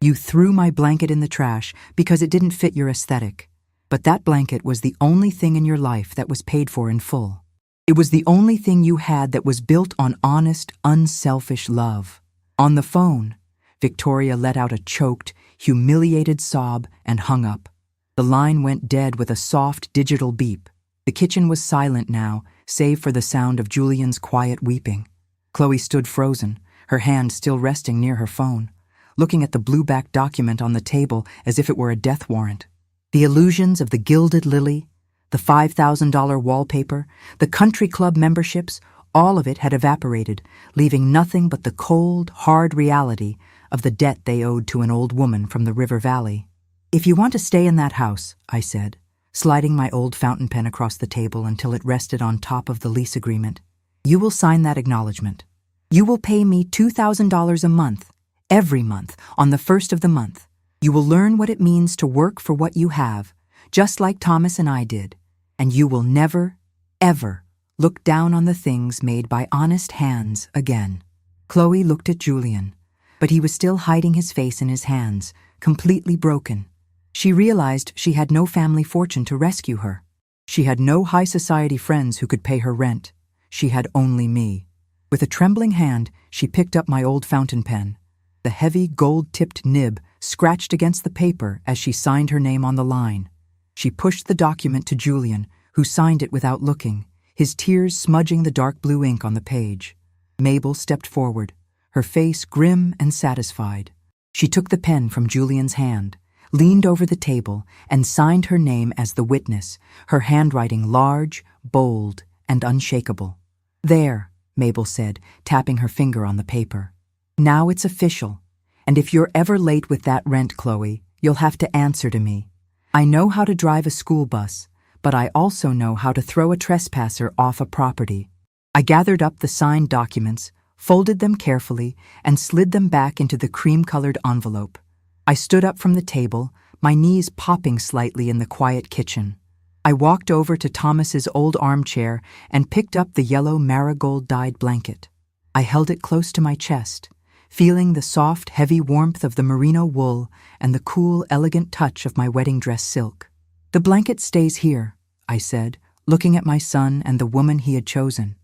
You threw my blanket in the trash because it didn't fit your aesthetic. But that blanket was the only thing in your life that was paid for in full. It was the only thing you had that was built on honest, unselfish love. On the phone, Victoria let out a choked, humiliated sob and hung up. The line went dead with a soft digital beep. The kitchen was silent now, save for the sound of Julian's quiet weeping. Chloe stood frozen, her hand still resting near her phone, looking at the blue-backed document on the table as if it were a death warrant. The illusions of the gilded lily, the $5,000 wallpaper, the country club memberships, all of it had evaporated, leaving nothing but the cold, hard reality of the debt they owed to an old woman from the river valley. "If you want to stay in that house," I said, sliding my old fountain pen across the table until it rested on top of the lease agreement, "you will sign that acknowledgement. You will pay me $2,000 a month, every month, on the first of the month. You will learn what it means to work for what you have, just like Thomas and I did, and you will never, ever look down on the things made by honest hands again." Chloe looked at Julian, but he was still hiding his face in his hands, completely broken. She realized she had no family fortune to rescue her. She had no high society friends who could pay her rent. She had only me. With a trembling hand, she picked up my old fountain pen. The heavy, gold-tipped nib scratched against the paper as she signed her name on the line. She pushed the document to Julian, who signed it without looking, his tears smudging the dark blue ink on the page. Mabel stepped forward, her face grim and satisfied. She took the pen from Julian's hand, leaned over the table, and signed her name as the witness, her handwriting large, bold, and unshakable. "There," Mabel said, tapping her finger on the paper. "Now it's official. And if you're ever late with that rent, Chloe, you'll have to answer to me. I know how to drive a school bus, but I also know how to throw a trespasser off a property." I gathered up the signed documents, folded them carefully, and slid them back into the cream-colored envelope. I stood up from the table, my knees popping slightly in the quiet kitchen. I walked over to Thomas's old armchair and picked up the yellow marigold-dyed blanket. I held it close to my chest, feeling the soft, heavy warmth of the merino wool and the cool, elegant touch of my wedding dress silk. "The blanket stays here," I said, looking at my son and the woman he had chosen.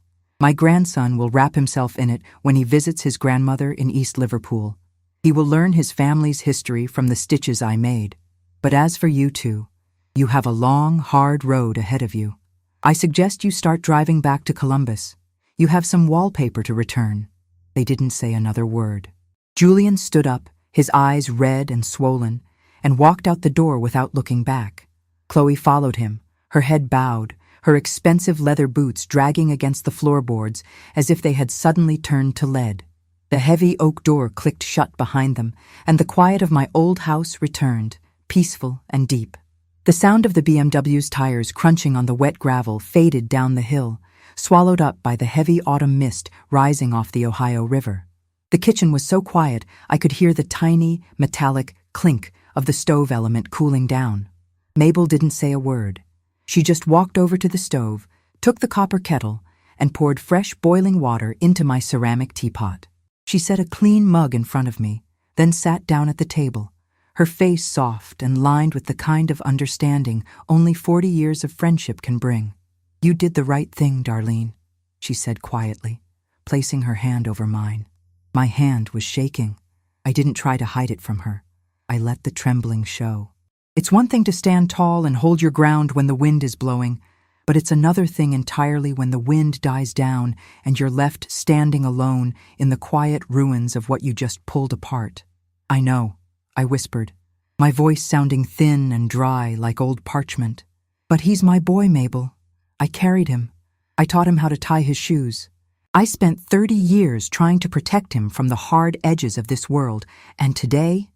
"My grandson will wrap himself in it when he visits his grandmother in East Liverpool. He will learn his family's history from the stitches I made. But as for you two, you have a long, hard road ahead of you. I suggest you start driving back to Columbus. You have some wallpaper to return." They didn't say another word. Julian stood up, his eyes red and swollen, and walked out the door without looking back. Chloe followed him, her head bowed, her expensive leather boots dragging against the floorboards as if they had suddenly turned to lead. The heavy oak door clicked shut behind them, and the quiet of my old house returned, peaceful and deep. The sound of the BMW's tires crunching on the wet gravel faded down the hill, swallowed up by the heavy autumn mist rising off the Ohio River. The kitchen was so quiet I could hear the tiny, metallic clink of the stove element cooling down. Mabel didn't say a word. She just walked over to the stove, took the copper kettle, and poured fresh boiling water into my ceramic teapot. She set a clean mug in front of me, then sat down at the table, her face soft and lined with the kind of understanding only 40 years of friendship can bring. "You did the right thing, Darlene," she said quietly, placing her hand over mine. My hand was shaking. I didn't try to hide it from her. I let the trembling show. It's one thing to stand tall and hold your ground when the wind is blowing, but it's another thing entirely when the wind dies down and you're left standing alone in the quiet ruins of what you just pulled apart. "I know," I whispered, my voice sounding thin and dry like old parchment. "But he's my boy, Mabel. I carried him. I taught him how to tie his shoes. I spent 30 years trying to protect him from the hard edges of this world, and today,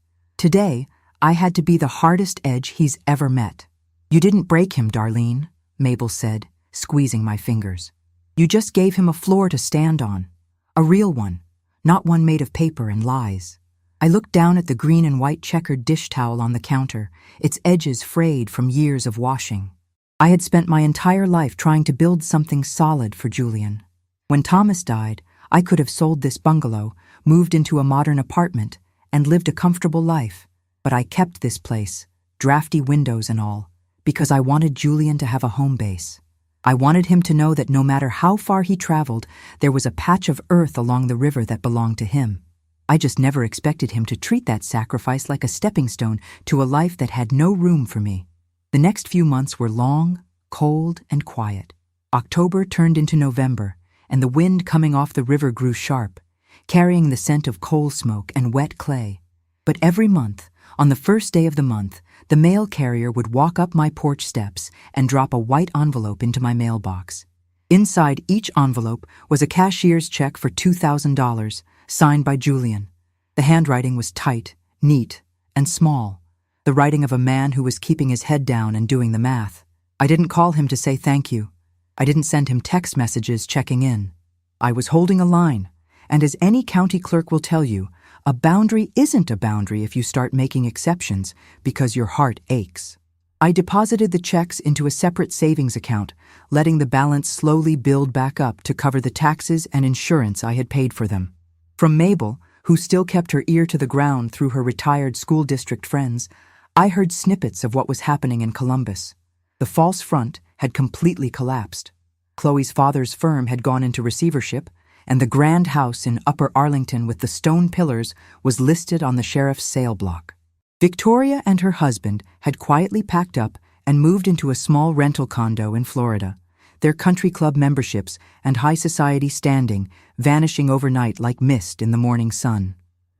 I had to be the hardest edge he's ever met." "You didn't break him, Darlene," Mabel said, squeezing my fingers. "You just gave him a floor to stand on. A real one, not one made of paper and lies." I looked down at the green and white checkered dish towel on the counter, its edges frayed from years of washing. I had spent my entire life trying to build something solid for Julian. When Thomas died, I could have sold this bungalow, moved into a modern apartment, and lived a comfortable life. But I kept this place, drafty windows and all, because I wanted Julian to have a home base. I wanted him to know that no matter how far he traveled, there was a patch of earth along the river that belonged to him. I just never expected him to treat that sacrifice like a stepping stone to a life that had no room for me. The next few months were long, cold, and quiet. October turned into November, and the wind coming off the river grew sharp, carrying the scent of coal smoke and wet clay. But every month, on the first day of the month, the mail carrier would walk up my porch steps and drop a white envelope into my mailbox. Inside each envelope was a cashier's check for $2,000, signed by Julian. The handwriting was tight, neat, and small, the writing of a man who was keeping his head down and doing the math. I didn't call him to say thank you. I didn't send him text messages checking in. I was holding a line, and as any county clerk will tell you, a boundary isn't a boundary if you start making exceptions because your heart aches. I deposited the checks into a separate savings account, letting the balance slowly build back up to cover the taxes and insurance I had paid for them. From Mabel, who still kept her ear to the ground through her retired school district friends, I heard snippets of what was happening in Columbus. The false front had completely collapsed. Chloe's father's firm had gone into receivership, and the grand house in Upper Arlington with the stone pillars was listed on the sheriff's sale block. Victoria and her husband had quietly packed up and moved into a small rental condo in Florida, their country club memberships and high society standing vanishing overnight like mist in the morning sun.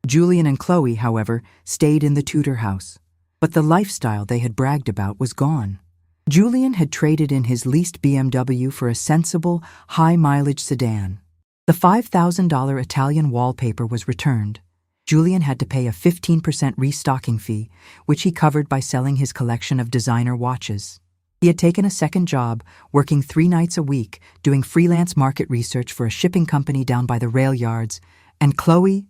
Julian and Chloe, however, stayed in the Tudor house. But the lifestyle they had bragged about was gone. Julian had traded in his leased BMW for a sensible, high-mileage sedan. The $5,000 Italian wallpaper was returned. Julian had to pay a 15% restocking fee, which he covered by selling his collection of designer watches. He had taken a second job, working 3 nights a week, doing freelance market research for a shipping company down by the rail yards, and Chloe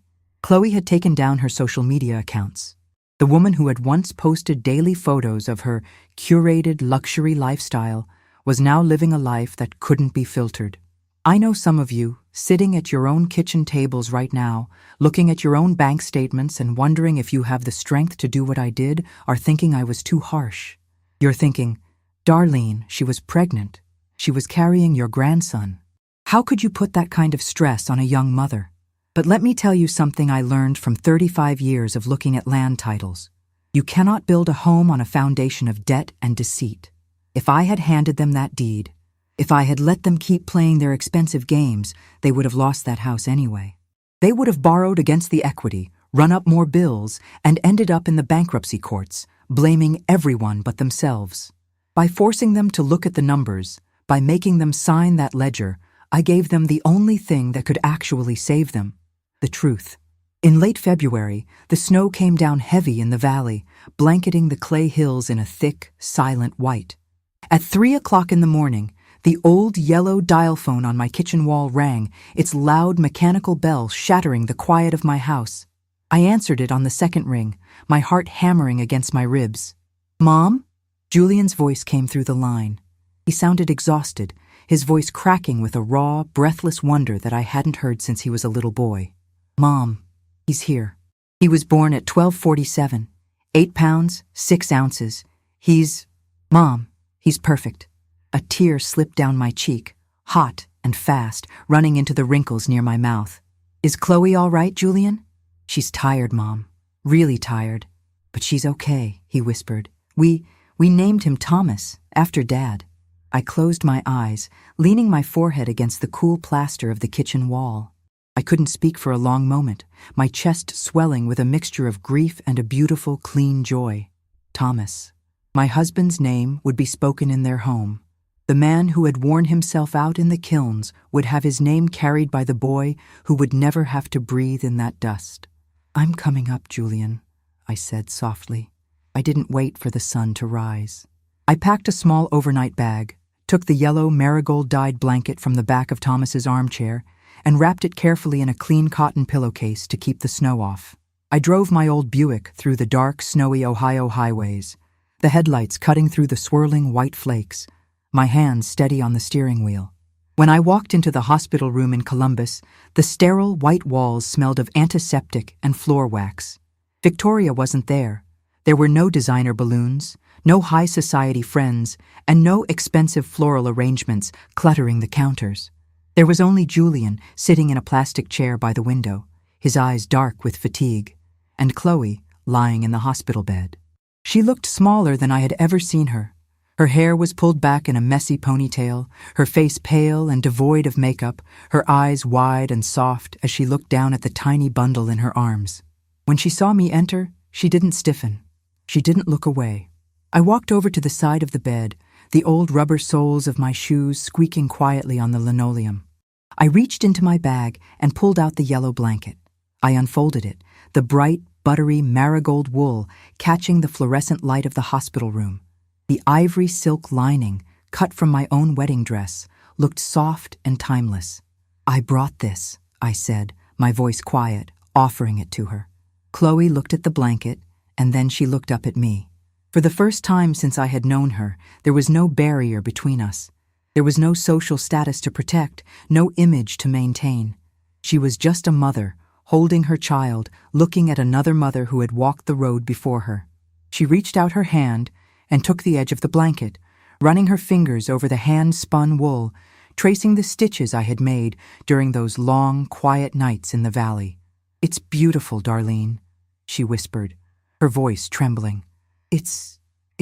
had taken down her social media accounts. The woman who had once posted daily photos of her curated luxury lifestyle was now living a life that couldn't be filtered. I know some of you, sitting at your own kitchen tables right now, looking at your own bank statements and wondering if you have the strength to do what I did, are thinking I was too harsh. You're thinking, Darlene, she was pregnant. She was carrying your grandson. How could you put that kind of stress on a young mother? But let me tell you something I learned from 35 years of looking at land titles. You cannot build a home on a foundation of debt and deceit. If I had handed them that deed, if I had let them keep playing their expensive games, they would have lost that house anyway. They would have borrowed against the equity, run up more bills, and ended up in the bankruptcy courts, blaming everyone but themselves. By forcing them to look at the numbers, by making them sign that ledger, I gave them the only thing that could actually save them: the truth. In late February, the snow came down heavy in the valley, blanketing the clay hills in a thick, silent white. At 3 o'clock in the morning, the old yellow dial phone on my kitchen wall rang, its loud mechanical bell shattering the quiet of my house. I answered it on the second ring, my heart hammering against my ribs. "Mom?" Julian's voice came through the line. He sounded exhausted, his voice cracking with a raw, breathless wonder that I hadn't heard since he was a little boy. "Mom, he's here. He was born at 12:47, 8 pounds, 6 ounces. Mom, he's perfect." A tear slipped down my cheek, hot and fast, running into the wrinkles near my mouth. "Is Chloe all right, Julian?" "She's tired, Mom. Really tired. But she's okay," he whispered. We named him Thomas, after Dad." I closed my eyes, leaning my forehead against the cool plaster of the kitchen wall. I couldn't speak for a long moment, my chest swelling with a mixture of grief and a beautiful, clean joy. Thomas. My husband's name would be spoken in their home. The man who had worn himself out in the kilns would have his name carried by the boy who would never have to breathe in that dust. "I'm coming up, Julian," I said softly. I didn't wait for the sun to rise. I packed a small overnight bag, took the yellow marigold-dyed blanket from the back of Thomas's armchair, and wrapped it carefully in a clean cotton pillowcase to keep the snow off. I drove my old Buick through the dark, snowy Ohio highways, the headlights cutting through the swirling white flakes, my hands steady on the steering wheel. When I walked into the hospital room in Columbus, the sterile white walls smelled of antiseptic and floor wax. Victoria wasn't there. There were no designer balloons, no high society friends, and no expensive floral arrangements cluttering the counters. There was only Julian sitting in a plastic chair by the window, his eyes dark with fatigue, and Chloe lying in the hospital bed. She looked smaller than I had ever seen her. Her hair was pulled back in a messy ponytail, her face pale and devoid of makeup, her eyes wide and soft as she looked down at the tiny bundle in her arms. When she saw me enter, she didn't stiffen. She didn't look away. I walked over to the side of the bed, the old rubber soles of my shoes squeaking quietly on the linoleum. I reached into my bag and pulled out the yellow blanket. I unfolded it, the bright, buttery marigold wool catching the fluorescent light of the hospital room. The ivory silk lining, cut from my own wedding dress, looked soft and timeless. "I brought this," I said, my voice quiet, offering it to her. Chloe looked at the blanket, and then she looked up at me. For the first time since I had known her, there was no barrier between us. There was no social status to protect, no image to maintain. She was just a mother, holding her child, looking at another mother who had walked the road before her. She reached out her hand and took the edge of the blanket, running her fingers over the hand-spun wool, tracing the stitches I had made during those long, quiet nights in the valley. "It's beautiful, Darlene," she whispered, her voice trembling. It's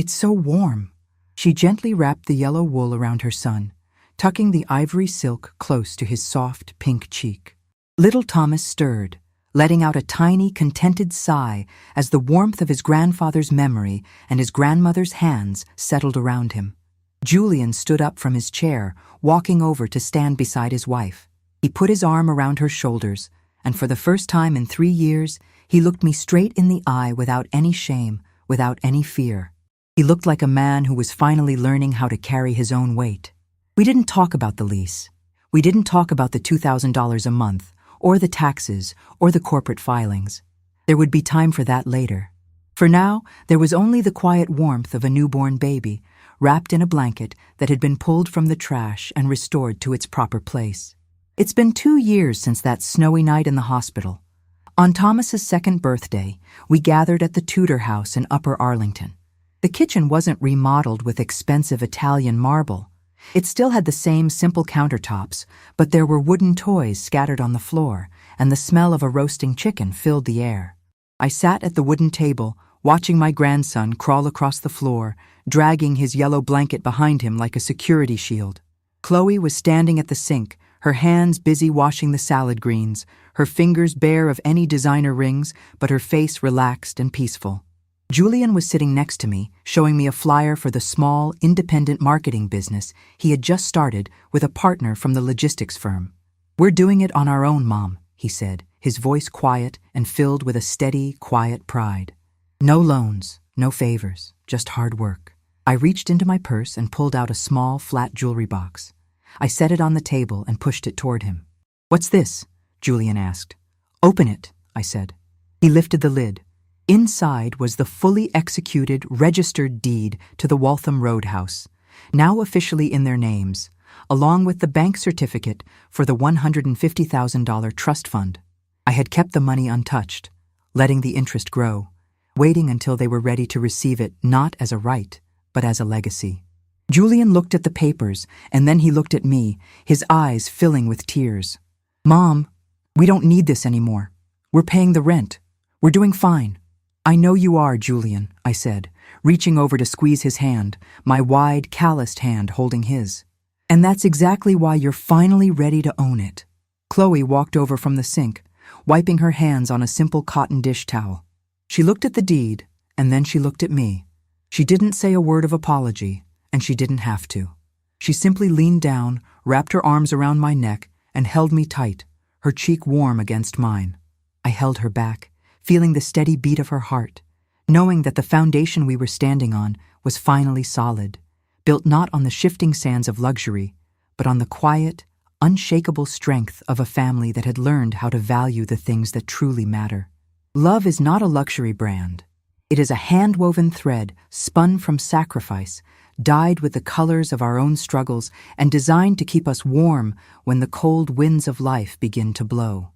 so warm." She gently wrapped the yellow wool around her son, tucking the ivory silk close to his soft, pink cheek. Little Thomas stirred, letting out a tiny, contented sigh as the warmth of his grandfather's memory and his grandmother's hands settled around him. Julian stood up from his chair, walking over to stand beside his wife. He put his arm around her shoulders, and for the first time in 3 years, he looked me straight in the eye without any shame, without any fear. He looked like a man who was finally learning how to carry his own weight. We didn't talk about the lease. We didn't talk about the $2,000 a month, or the taxes, or the corporate filings. There would be time for that later. For now, there was only the quiet warmth of a newborn baby, wrapped in a blanket that had been pulled from the trash and restored to its proper place. It's been 2 years since that snowy night in the hospital. On Thomas's 2nd birthday, we gathered at the Tudor house in Upper Arlington. The kitchen wasn't remodeled with expensive Italian marble. It still had the same simple countertops, but there were wooden toys scattered on the floor, and the smell of a roasting chicken filled the air. I sat at the wooden table, watching my grandson crawl across the floor, dragging his yellow blanket behind him like a security shield. Chloe was standing at the sink, her hands busy washing the salad greens, her fingers bare of any designer rings, but her face relaxed and peaceful. Julian was sitting next to me, showing me a flyer for the small, independent marketing business he had just started with a partner from the logistics firm. "We're doing it on our own, Mom," he said, his voice quiet and filled with a steady, quiet pride. "No loans, no favors, just hard work." I reached into my purse and pulled out a small, flat jewelry box. I set it on the table and pushed it toward him. "What's this?" Julian asked. "Open it," I said. He lifted the lid. Inside was the fully executed, registered deed to the Waltham Roadhouse, now officially in their names, along with the bank certificate for the $150,000 trust fund. I had kept the money untouched, letting the interest grow, waiting until they were ready to receive it not as a right, but as a legacy. Julian looked at the papers, and then he looked at me, his eyes filling with tears. "Mom, we don't need this anymore. We're paying the rent. We're doing fine." "I know you are, Julian," I said, reaching over to squeeze his hand, my wide, calloused hand holding his. "And that's exactly why you're finally ready to own it." Chloe walked over from the sink, wiping her hands on a simple cotton dish towel. She looked at the deed, and then she looked at me. She didn't say a word of apology, and she didn't have to. She simply leaned down, wrapped her arms around my neck, and held me tight, her cheek warm against mine. I held her back, feeling the steady beat of her heart, knowing that the foundation we were standing on was finally solid, built not on the shifting sands of luxury, but on the quiet, unshakable strength of a family that had learned how to value the things that truly matter. Love is not a luxury brand. It is a hand-woven thread spun from sacrifice, dyed with the colors of our own struggles, and designed to keep us warm when the cold winds of life begin to blow.